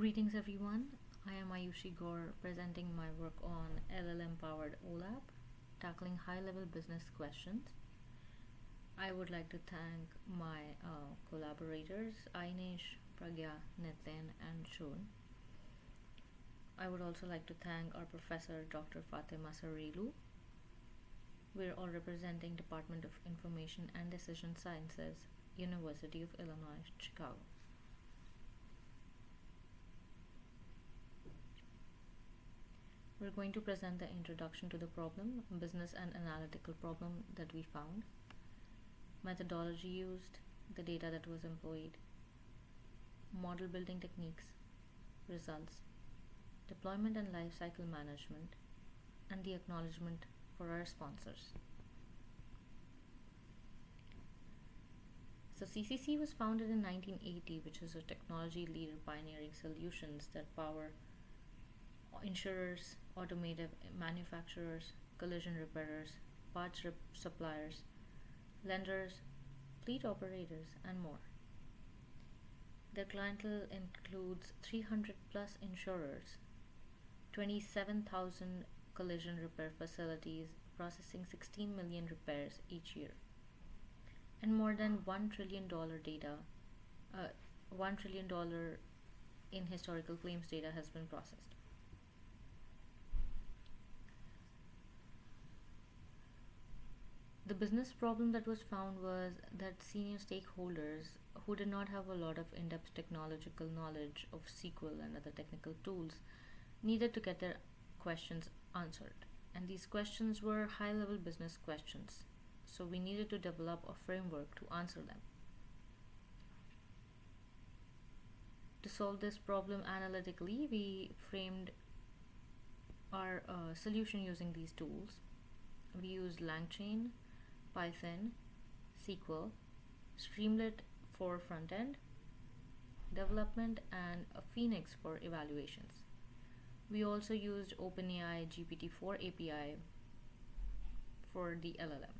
Greetings everyone. I am Ayushi Gaur presenting my work on LLM powered OLAP, tackling high level business questions. I would like to thank my collaborators Ainesh, Pragya, Nitin, and Shun. I would also like to thank our professor Dr. Fatima Sarelu. We're all representing Department of Information and Decision Sciences, University of Illinois, Chicago. We're going to present the introduction to the problem, business and analytical problem that we found, methodology used, the data that was employed, model building techniques, results, deployment and lifecycle management, and the acknowledgement for our sponsors. So CCC was founded in 1980, which is a technology leader pioneering solutions that power insurers, automotive manufacturers, collision repairers, parts suppliers, lenders, fleet operators, and more. Their clientele includes 300 plus insurers, 27,000 collision repair facilities processing 16 million repairs each year, and more than $1 trillion $1 trillion in historical claims data has been processed. The business problem that was found was that senior stakeholders who did not have a lot of in-depth technological knowledge of SQL and other technical tools needed to get their questions answered. And these questions were high-level business questions, so we needed to develop a framework to answer them. To solve this problem analytically, we framed our solution using these tools. We used LangChain, Python, SQL, Streamlit for front-end development, and a Phoenix for evaluations. We also used OpenAI GPT-4 API for the LLM.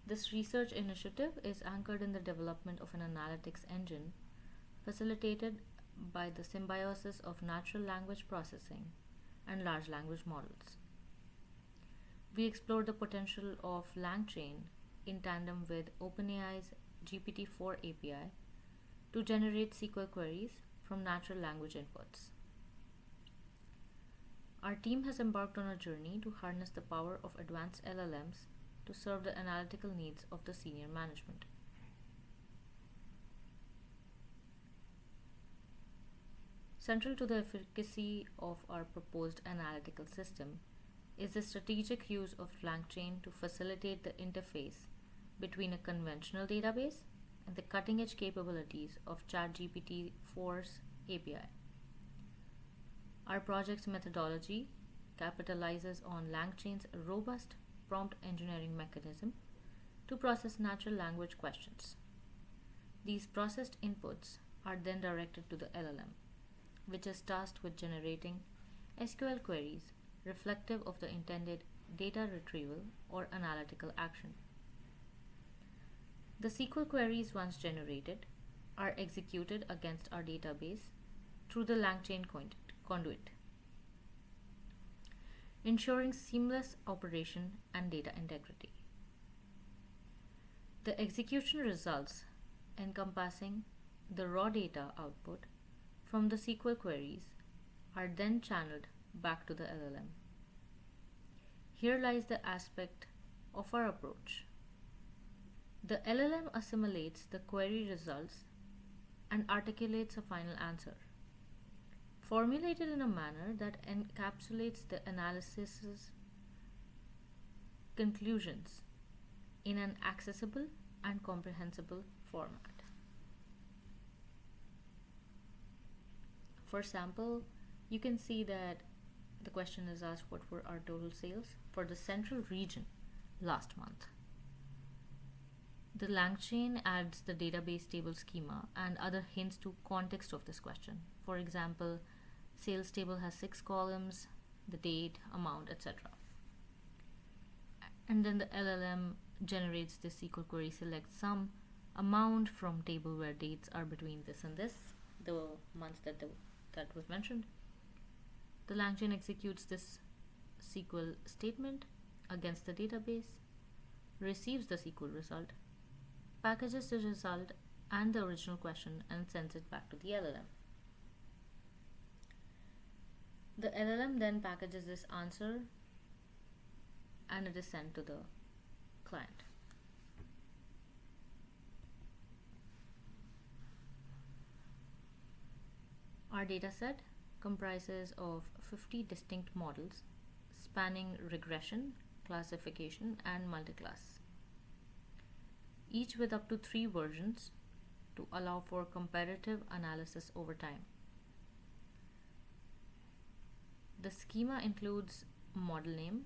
This research initiative is anchored in the development of an analytics engine facilitated by the symbiosis of natural language processing and large language models. We explored the potential of LangChain in tandem with OpenAI's GPT-4 API to generate SQL queries from natural language inputs. Our team has embarked on a journey to harness the power of advanced LLMs to serve the analytical needs of the senior management. Central to the efficacy of our proposed analytical system is the strategic use of LangChain to facilitate the interface between a conventional database and the cutting-edge capabilities of ChatGPT-4's API. Our project's methodology capitalizes on LangChain's robust prompt engineering mechanism to process natural language questions. These processed inputs are then directed to the LLM, which is tasked with generating SQL queries reflective of the intended data retrieval or analytical action. The SQL queries, once generated, are executed against our database through the LangChain conduit, ensuring seamless operation and data integrity. The execution results encompassing the raw data output from the SQL queries are then channeled back to the LLM. Here lies the aspect of our approach. The LLM assimilates the query results and articulates a final answer, formulated in a manner that encapsulates the analysis's conclusions in an accessible and comprehensible format. For sample, you can see that the question is asked what were our total sales for the central region last month. The LangChain adds the database table schema and other hints to context of this question. For example, sales table has 6 columns, the date, amount, etc. And then the LLM generates the SQL query select sum amount from table where dates are between this and this, the month that was mentioned. The LangChain executes this SQL statement against the database, receives the SQL result, packages the result and the original question and sends it back to the LLM. The LLM then packages this answer and it is sent to the client. Our dataset comprises of 50 distinct models spanning regression, classification, and multiclass, each with up to 3 versions to allow for comparative analysis over time. The schema includes model name,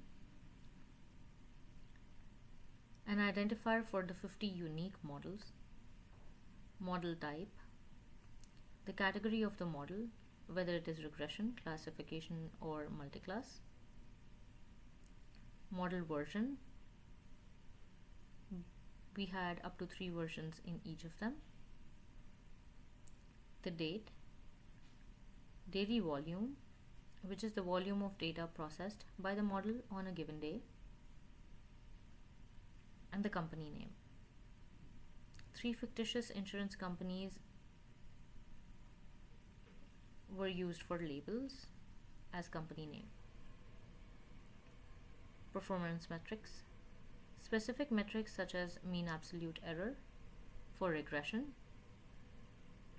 an identifier for the 50 unique models, model type, the category of the model, whether it is regression, classification, or multiclass, model version. We had up to 3 versions in each of them. The date, daily volume, which is the volume of data processed by the model on a given day, and the company name. 3 fictitious insurance companies were used for labels as company name. Performance metrics, specific metrics such as mean absolute error for regression,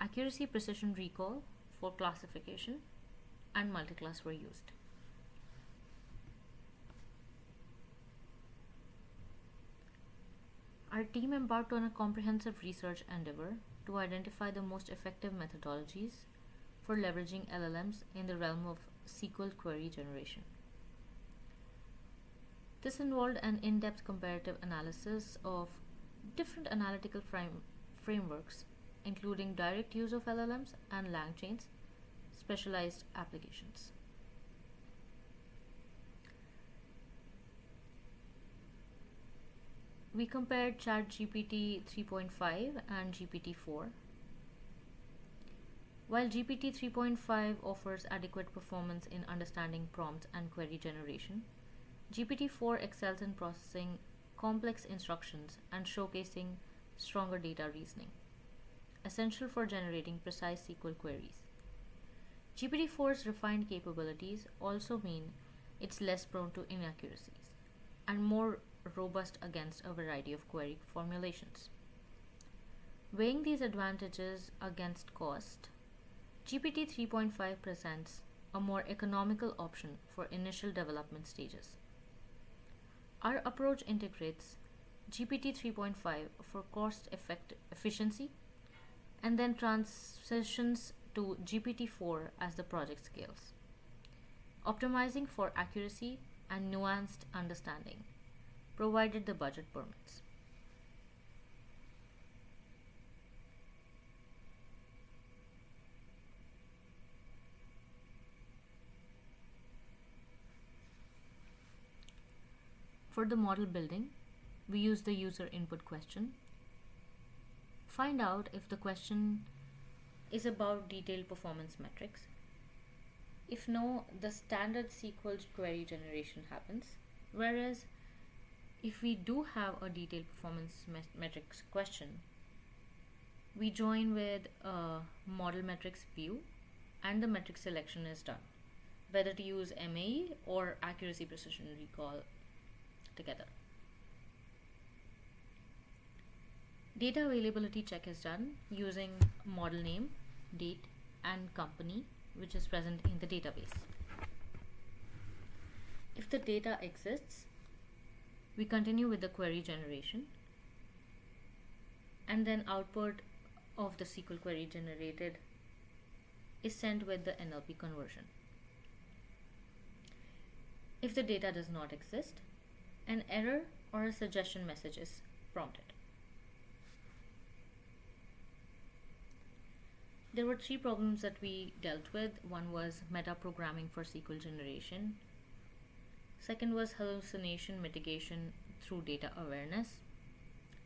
accuracy precision recall for classification, and multiclass were used. Our team embarked on a comprehensive research endeavor to identify the most effective methodologies for leveraging LLMs in the realm of SQL query generation. This involved an in-depth comparative analysis of different analytical frameworks, including direct use of LLMs and LangChain's specialized applications. We compared ChatGPT 3.5 and GPT-4. While GPT 3.5 offers adequate performance in understanding prompts and query generation, GPT-4 excels in processing complex instructions and showcasing stronger data reasoning, essential for generating precise SQL queries. GPT-4's refined capabilities also mean it's less prone to inaccuracies and more robust against a variety of query formulations. Weighing these advantages against cost, GPT 3.5 presents a more economical option for initial development stages. Our approach integrates GPT 3.5 for cost efficiency and then transitions to GPT-4 as the project scales, optimizing for accuracy and nuanced understanding, provided the budget permits. For the model building, we use the user input question. Find out if the question is about detailed performance metrics. If no, the standard SQL query generation happens. Whereas if we do have a detailed performance metrics question, we join with a model metrics view and the metric selection is done, whether to use MAE or accuracy precision recall together. Data availability check is done using model name, date, and company, which is present in the database. If the data exists, we continue with the query generation, and then output of the SQL query generated is sent with the NLP conversion. If the data does not exist, an error or a suggestion message is prompted. There were 3 problems that we dealt with. One was meta-programming for SQL generation. Second was hallucination mitigation through data awareness.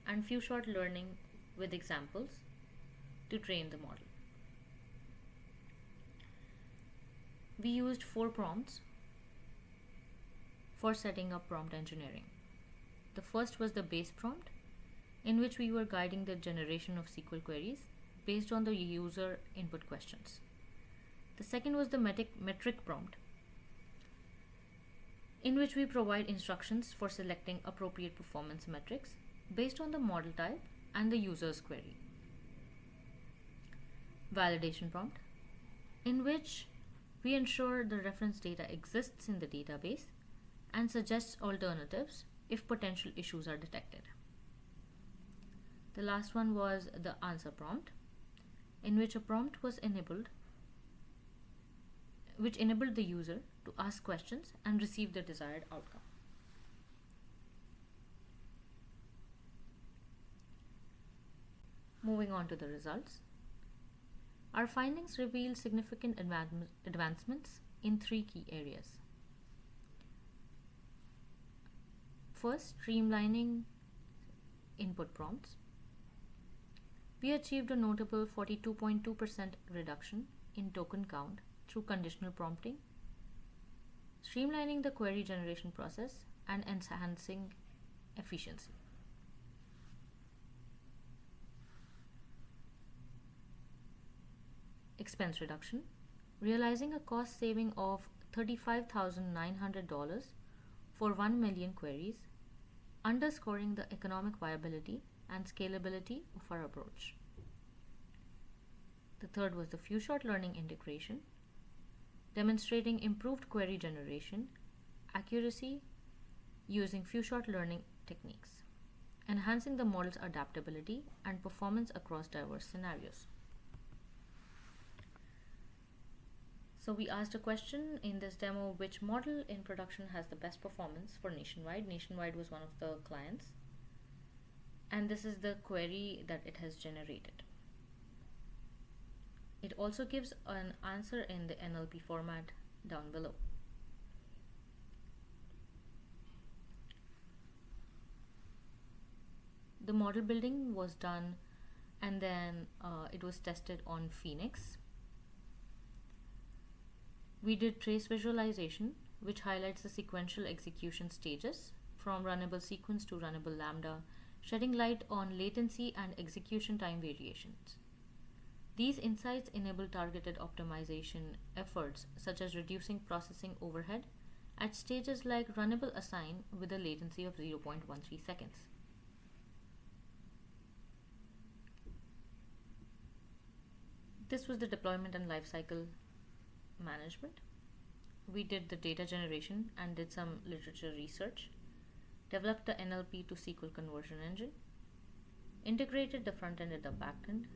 And few-shot learning with examples to train the model. We used 4 prompts for setting up prompt engineering. The first was the base prompt, in which we were guiding the generation of SQL queries based on the user input questions. The second was the metric prompt, in which we provide instructions for selecting appropriate performance metrics based on the model type and the user's query. Validation prompt, in which we ensure the reference data exists in the database and suggests alternatives if potential issues are detected. The last one was the answer prompt, in which a prompt was enabled which enabled the user to ask questions and receive the desired outcome. Moving on to the results. Our findings reveal significant advancements in 3 key areas. First, streamlining input prompts. We achieved a notable 42.2% reduction in token count through conditional prompting, streamlining the query generation process, and enhancing efficiency. Expense reduction, realizing a cost saving of $35,900 for 1 million queries, underscoring the economic viability and scalability of our approach. The third was the few-shot learning integration, demonstrating improved query generation, accuracy using few-shot learning techniques, enhancing the model's adaptability and performance across diverse scenarios. So we asked a question in this demo: which model in production has the best performance for Nationwide? Nationwide was one of the clients, and this is the query that it has generated. It also gives an answer in the NLP format down below. The model building was done, and then it was tested on Phoenix. We did trace visualization, which highlights the sequential execution stages from runnable sequence to runnable lambda, shedding light on latency and execution time variations. These insights enable targeted optimization efforts, such as reducing processing overhead at stages like runnable assign with a latency of 0.13 seconds. This was the deployment and lifecycle management. We did the data generation and did some literature research, developed the NLP to SQL conversion engine, integrated the front end and the back end,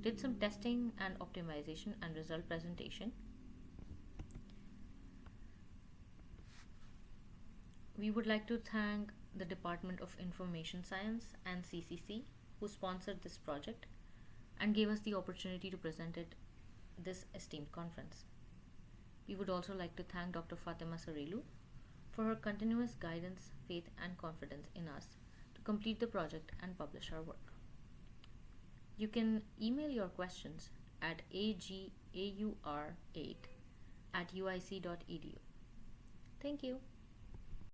did some testing and optimization and result presentation. We would like to thank the Department of Information Science and CCC, who sponsored this project and gave us the opportunity to present at this esteemed conference. We would also like to thank Dr. Fatima Sarelu for her continuous guidance, faith, and confidence in us to complete the project and publish our work. You can email your questions at agaur8@uic.edu. Thank you.